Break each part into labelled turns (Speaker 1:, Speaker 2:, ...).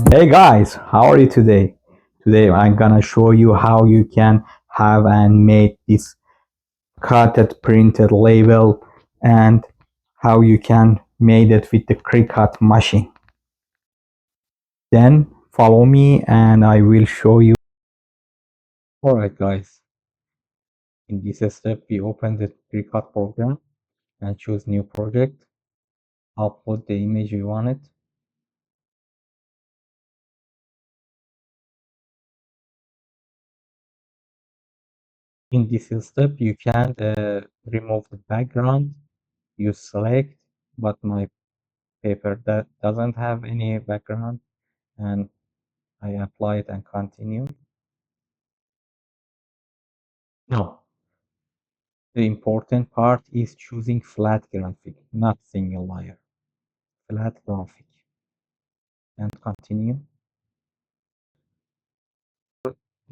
Speaker 1: Hey guys, how are you today? Today I'm gonna show you how you can have and make this cutted printed label and how you can made it with the Cricut machine. Then follow me and I will show you. Alright guys, in this step we open the Cricut program and choose new project, upload the image you wanted. In this step you can remove the background, you select, but my paper that doesn't have any background, and I apply it and continue. No, the important part is choosing flat graphic, not single layer. Flat graphic and continue.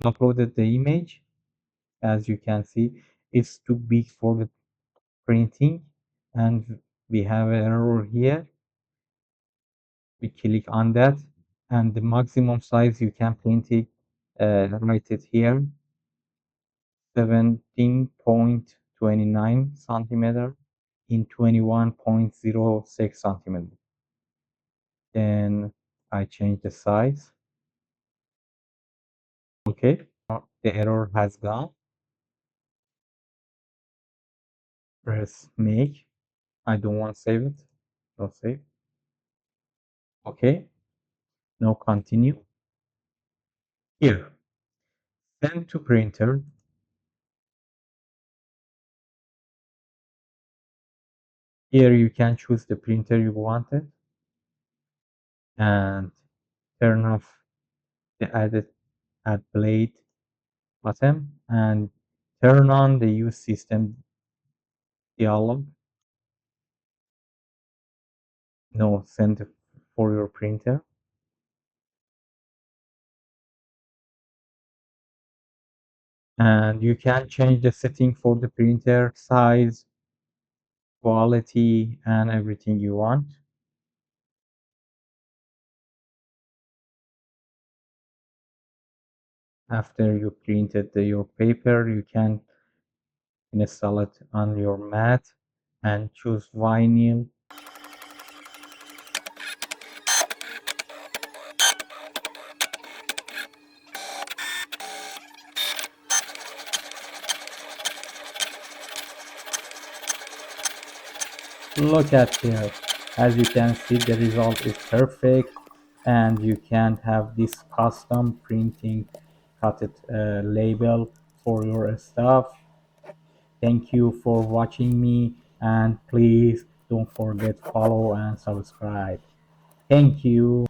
Speaker 1: Uploaded the image. As you can see, it's too big for the printing and we have an error here. We click on that and the maximum size you can print it, write it here, 17.29 centimeter in 21.06 centimeter. Then I change the size. Okay, the error has gone. Press make. I don't want to save it. Don't save. Okay, now continue. Here, send to printer. Here you can choose the printer you wanted and turn off the add blade button and turn on the use system dialog. No, send for your printer. And you can change the setting for the printer size, quality, and everything you want. After you printed your paper, you can install it on your mat and choose vinyl. Look at here. As you can see, the result is perfect and you can have this custom printing cutted label for your stuff. Thank you for watching me and please don't forget follow and subscribe. Thank you.